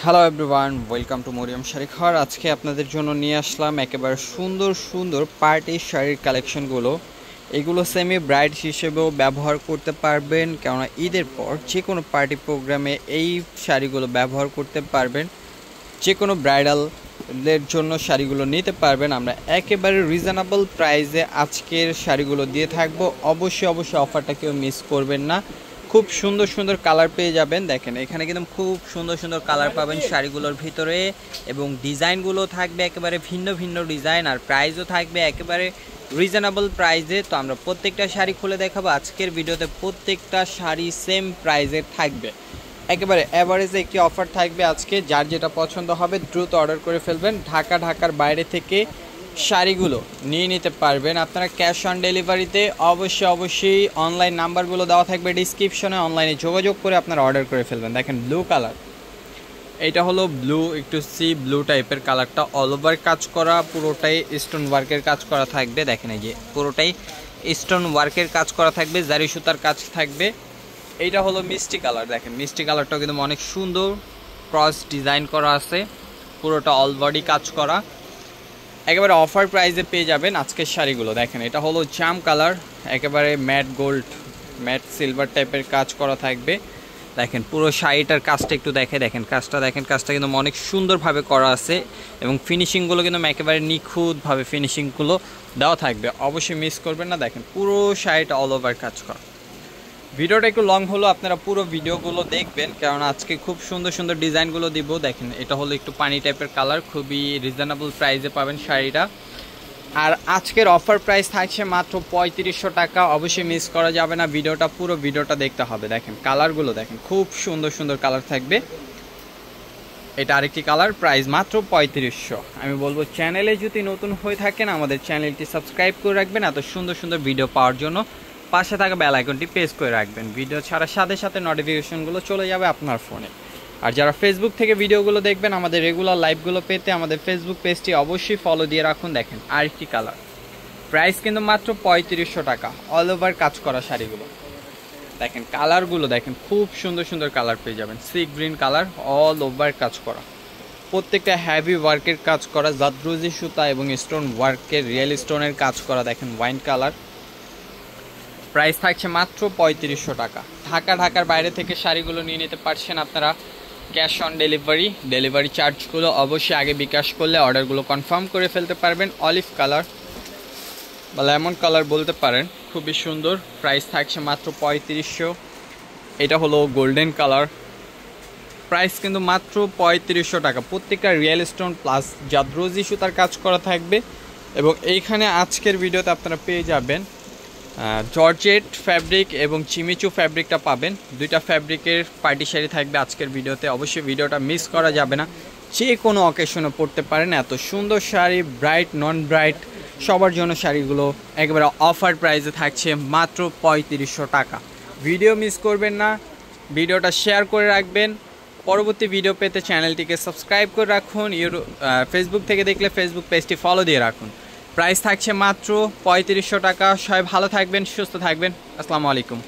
Hello everyone, welcome to Mariam Sari Ghar. আজকে আপনাদের জন্য নিয়ে আসলাম একেবারে সুন্দর সুন্দর পার্টি শাড়ির কালেকশনগুলো। এগুলো সেমি ব্রাইড হিসেবেও ব্যবহার করতে পারবেন, কেননা ঈদের পর যে কোনো পার্টি প্রোগ্রামে এই শাড়িগুলো ব্যবহার করতে পারবেন। যে কোনো ব্রাইডালের জন্য শাড়িগুলো নিতে পারবেন। আমরা একেবারে রিজনেবল প্রাইসে আজকের শাড়িগুলো দিয়ে থাকবো। অবশ্যই অফারটা কেউ মিস করবেন না। খুব সুন্দর সুন্দর কালার পেয়ে যাবেন। দেখেন এখানে কিন্তু খুব সুন্দর সুন্দর কালার পাবেন শাড়িগুলোর ভিতরে, এবং ডিজাইনগুলো থাকবে একেবারে ভিন্ন ভিন্ন ডিজাইন, আর প্রাইসও থাকবে একেবারে রিজনেবল প্রাইসে। তো আমরা প্রত্যেকটা শাড়ি খুলে দেখাবো আজকের ভিডিওতে। প্রত্যেকটা শাড়ি সেম প্রাইসে থাকবে, একেবারে অ্যাভারেজে একটি অফার থাকবে আজকে। যার যেটা পছন্দ হবে দ্রুত অর্ডার করে ফেলবেন। ঢাকার বাইরে থেকে শাড়িগুলো নিয়ে নিতে পারবেন আপনারা ক্যাশ অন ডেলিভারিতে। অবশ্যই অনলাইন নাম্বারগুলো দেওয়া থাকবে ডিসক্রিপশনে, অনলাইনে যোগাযোগ করে আপনারা অর্ডার করে ফেলবেন। দেখেন ব্লু কালার, এইটা হলো ব্লু, একটু সি ব্লু টাইপের কালারটা। অল ওভার কাজ করা, পুরোটাই স্টোন ওয়ার্কের কাজ করা থাকবে। দেখেন এই যে পুরোটাই স্টোন ওয়ার্কের কাজ করা থাকবে, জারি সুতার কাজ থাকবে। এইটা হলো মিষ্টি কালার। দেখেন মিষ্টি কালারটাও কিন্তু অনেক সুন্দর, ক্রস ডিজাইন করা আছে, পুরোটা অল বডি কাজ করা। একেবারে অফার প্রাইসে পেয়ে যাবেন আজকের শাড়িগুলো। দেখেন এটা হলো জাম কালার, একেবারে ম্যাট গোল্ড ম্যাট সিলভার টাইপের কাজ করা থাকবে। দেখেন পুরো শাড়িটার কাজটা একটু দেখেন কাজটা কিন্তু অনেক সুন্দরভাবে করা আছে, এবং ফিনিশিংগুলো কিন্তু একেবারে নিখুঁতভাবে ফিনিশিংগুলো দেওয়া থাকবে। অবশ্যই মিস করবেন না। দেখেন পুরো শাড়িটা অল ওভার কাজ করা। ভিডিওটা একটু লং হলো, আপনারা পুরো ভিডিওগুলো দেখবেন, কারণ আজকে খুব সুন্দর সুন্দর ডিজাইনগুলো দিব। দেখেন এটা হলো একটু পানি টাইপের কালার, খুবই রিজনেবল প্রাইসে পাবেন শাড়িটা। আর আজকের অফার প্রাইস থাকছে মাত্র 3500 টাকা। অবশ্যই মিস করা যাবে না, পুরো ভিডিওটা দেখতে হবে। দেখেন কালারগুলো দেখেন, খুব সুন্দর সুন্দর কালার থাকবে। এটা আরেকটি কালার, প্রাইস মাত্র 3500। আমি বলবো চ্যানেলে যদি নতুন হয়ে থাকেন আমাদের চ্যানেলটি সাবস্ক্রাইব করে রাখবেন এত সুন্দর সুন্দর ভিডিও পাওয়ার জন্য। পাশে থাকা বেল আইকনটি প্রেস করে রাখবেন, ভিডিও ছাড়ার সাথে সাথে নোটিফিকেশনগুলো চলে যাবে আপনার ফোনে। আর যারা ফেসবুক থেকে ভিডিওগুলো দেখবেন, আমাদের রেগুলার লাইভগুলো পেতে আমাদের ফেসবুক পেজটি অবশ্যই ফলো দিয়ে রাখুন। দেখেন আরেকটি কালার, প্রাইস কিন্তু মাত্র 3500 টাকা। অল ওভার কাজ করা শাড়িগুলো দেখেন, কালারগুলো দেখেন, খুব সুন্দর সুন্দর কালার পেয়ে যাবেন। Sea green colour, all over কাজ করা, প্রত্যেকটা হেভি ওয়ার্কের কাজ করা, জাদ্রোজি সুতা এবং স্টোন ওয়ার্কের রিয়েল স্টোনের কাজ করা। দেখেন ওয়াইন কালার, প্রাইস থাকছে মাত্র 3500 টাকা। ঢাকার বাইরে থেকে শাড়িগুলো নিয়ে নিতে পারছেন আপনারা ক্যাশ অন ডেলিভারি চার্জগুলো অবশ্যই আগে বিকাশ করলে অর্ডারগুলো কনফার্ম করে ফেলতে পারবেন। অলিভ কালার বা লেমন কালার বলতে পারেন, খুবই সুন্দর, প্রাইস থাকছে মাত্র 3500। এটা হলো গোল্ডেন কালার, প্রাইস কিন্তু মাত্র 3500 টাকা। প্রত্যেকটা রিয়েল স্টোন প্লাস জাদ্রোজি সুতার কাজ করা থাকবে, এবং এইখানে আজকের ভিডিওতে আপনারা পেয়ে যাবেন জর্জেট ফ্যাব্রিক এবং চিমিচু ফ্যাব্রিকটা পাবেন। দুইটা ফ্যাব্রিকের পার্টি শাড়ি থাকবে আজকের ভিডিওতে। অবশ্যই ভিডিওটা মিস করা যাবে না, যে কোনো অকেশনে পরতে পারেন। এত সুন্দর শাড়ি, ব্রাইট নন ব্রাইট সবার জন্য শাড়িগুলো একেবারে অফার প্রাইসে থাকছে মাত্র 3500 টাকা। ভিডিও মিস করবেন না, ভিডিওটা শেয়ার করে রাখবেন। পরবর্তী ভিডিও পেতে চ্যানেলটিকে সাবস্ক্রাইব করে রাখুন। ফেসবুক থেকে দেখলে ফেসবুক পেজটি ফলো দিয়ে রাখুন। প্রাইস থাকছে মাত্র 3500 টাকা। সবাই ভালো থাকবেন, সুস্থ থাকবেন। আসসালামু আলাইকুম।